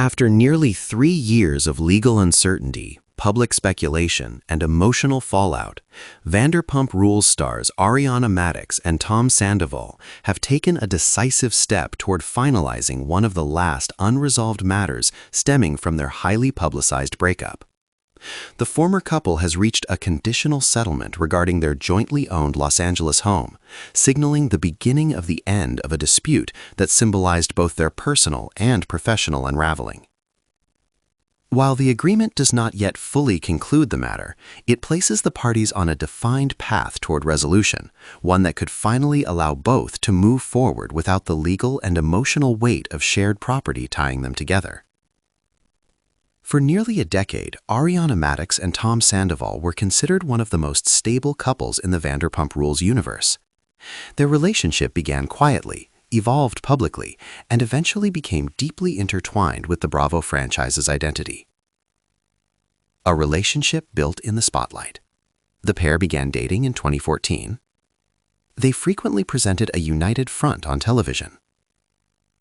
After nearly 3 years of legal uncertainty, public speculation, and emotional fallout, Vanderpump Rules stars Ariana Madix and Tom Sandoval have taken a decisive step toward finalizing one of the last unresolved matters stemming from their highly publicized breakup. The former couple has reached a conditional settlement regarding their jointly owned Los Angeles home, signaling the beginning of the end of a dispute that symbolized both their personal and professional unraveling. While the agreement does not yet fully conclude the matter, it places the parties on a defined path toward resolution, one that could finally allow both to move forward without the legal and emotional weight of shared property tying them together. For nearly a decade, Ariana Madix and Tom Sandoval were considered one of the most stable couples in the Vanderpump Rules universe. Their relationship began quietly, evolved publicly, and eventually became deeply intertwined with the Bravo franchise's identity. A relationship built in the spotlight. The pair began dating in 2014. They frequently presented a united front on television.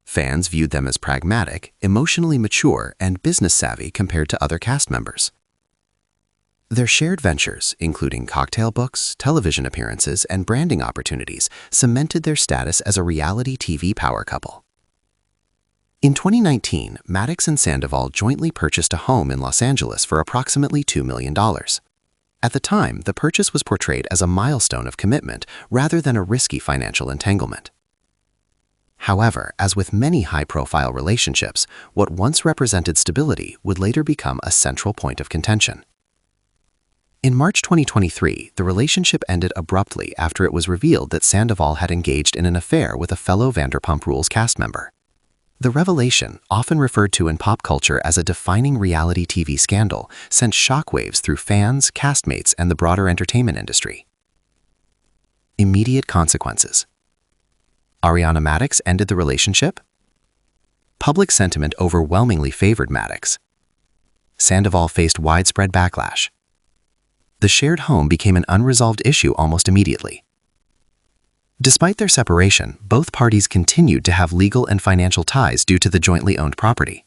Fans viewed them as pragmatic, emotionally mature, and business-savvy compared to other cast members. Their shared ventures, including cocktail books, television appearances, and branding opportunities, cemented their status as a reality TV power couple. In 2019, Madix and Sandoval jointly purchased a home in Los Angeles for approximately $2 million. At the time, the purchase was portrayed as a milestone of commitment rather than a risky financial entanglement. However, as with many high-profile relationships, what once represented stability would later become a central point of contention. In March 2023, the relationship ended abruptly after it was revealed that Sandoval had engaged in an affair with a fellow Vanderpump Rules cast member. The revelation, often referred to in pop culture as a defining reality TV scandal, sent shockwaves through fans, castmates, and the broader entertainment industry. Immediate consequences. Ariana Madix ended the relationship. Public sentiment overwhelmingly favored Madix. Sandoval faced widespread backlash. The shared home became an unresolved issue almost immediately. Despite their separation, both parties continued to have legal and financial ties due to the jointly owned property.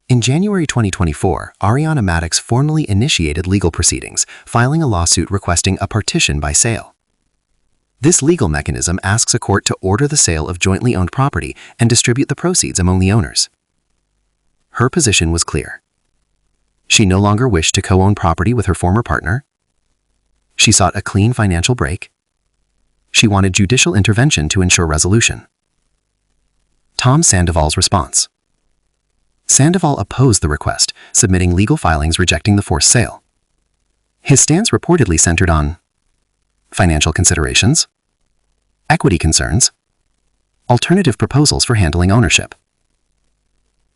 In January 2024, Ariana Madix formally initiated legal proceedings, filing a lawsuit requesting a partition by sale. This legal mechanism asks a court to order the sale of jointly owned property and distribute the proceeds among the owners. Her position was clear. She no longer wished to co-own property with her former partner. She sought a clean financial break. She wanted judicial intervention to ensure resolution. Tom Sandoval's response. Sandoval opposed the request, submitting legal filings rejecting the forced sale. His stance reportedly centered on financial considerations, equity concerns, alternative proposals for handling ownership.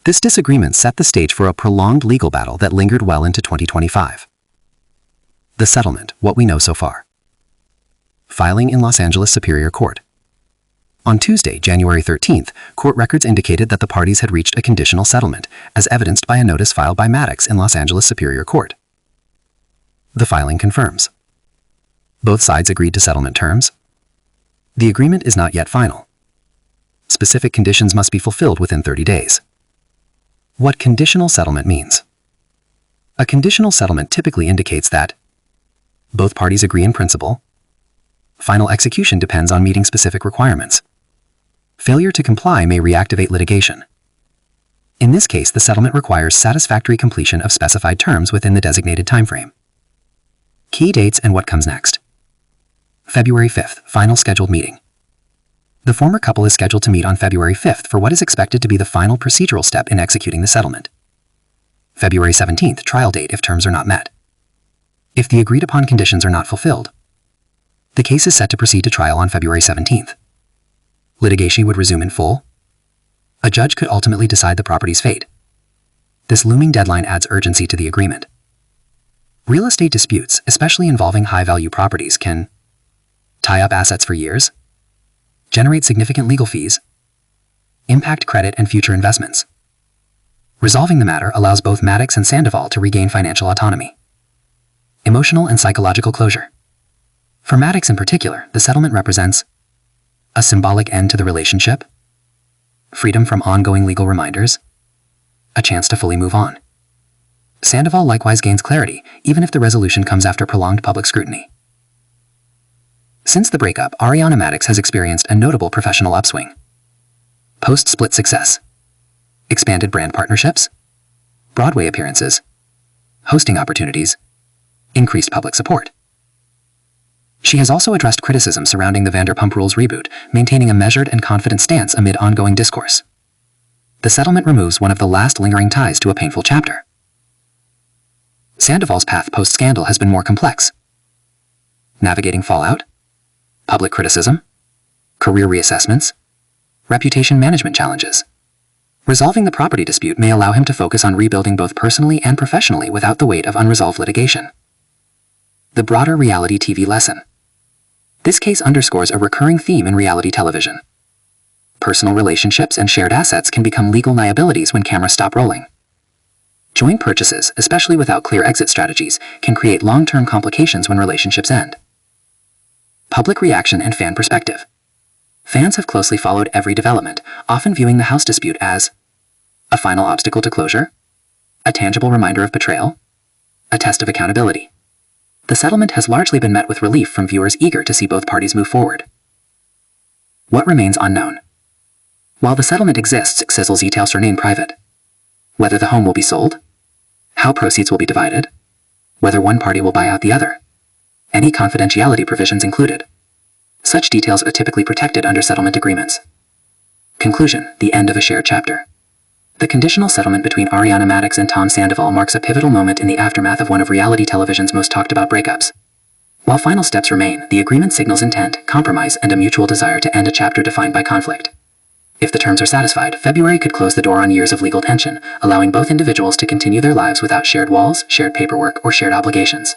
This disagreement set the stage for a prolonged legal battle that lingered well into 2025. The settlement, what we know so far. Filing in Los Angeles Superior Court. On Tuesday, January 13th, court records indicated that the parties had reached a conditional settlement, as evidenced by a notice filed by Madix in Los Angeles Superior Court. The filing confirms. Both sides agreed to settlement terms. The agreement is not yet final. Specific conditions must be fulfilled within 30 days. What conditional settlement means. A conditional settlement typically indicates that both parties agree in principle. Final execution depends on meeting specific requirements. Failure to comply may reactivate litigation. In this case, the settlement requires satisfactory completion of specified terms within the designated timeframe. Key dates and what comes next. February 5th, final scheduled meeting. The former couple is scheduled to meet on February 5th for what is expected to be the final procedural step in executing the settlement. February 17th, trial date if terms are not met. If the agreed-upon conditions are not fulfilled, the case is set to proceed to trial on February 17th. Litigation would resume in full. A judge could ultimately decide the property's fate. This looming deadline adds urgency to the agreement. Real estate disputes, especially involving high-value properties, can tie up assets for years, generate significant legal fees, impact credit and future investments. Resolving the matter allows both Madix and Sandoval to regain financial autonomy. Emotional and psychological closure. For Madix in particular, the settlement represents a symbolic end to the relationship, freedom from ongoing legal reminders, a chance to fully move on. Sandoval likewise gains clarity, even if the resolution comes after prolonged public scrutiny. Since the breakup, Ariana Madix has experienced a notable professional upswing. Post-split success, expanded brand partnerships, Broadway appearances, hosting opportunities, increased public support. She has also addressed criticism surrounding the Vanderpump Rules reboot, maintaining a measured and confident stance amid ongoing discourse. The settlement removes one of the last lingering ties to a painful chapter. Sandoval's path post-scandal has been more complex. Navigating fallout, public criticism, career reassessments, reputation management challenges. Resolving the property dispute may allow him to focus on rebuilding both personally and professionally without the weight of unresolved litigation. The broader reality TV lesson. This case underscores a recurring theme in reality television. Personal relationships and shared assets can become legal liabilities when cameras stop rolling. Joint purchases, especially without clear exit strategies, can create long-term complications when relationships end. Public reaction and fan perspective. Fans have closely followed every development, often viewing the house dispute as a final obstacle to closure, a tangible reminder of betrayal, a test of accountability. The settlement has largely been met with relief from viewers eager to see both parties move forward. What remains unknown? While the settlement exists, sizzles details remain private. Whether the home will be sold, how proceeds will be divided, whether one party will buy out the other, any confidentiality provisions included. Such details are typically protected under settlement agreements. Conclusion: the end of a shared chapter. The conditional settlement between Ariana Madix and Tom Sandoval marks a pivotal moment in the aftermath of one of reality television's most talked about breakups. While final steps remain, the agreement signals intent, compromise, and a mutual desire to end a chapter defined by conflict. If the terms are satisfied, February could close the door on years of legal tension, allowing both individuals to continue their lives without shared walls, shared paperwork, or shared obligations.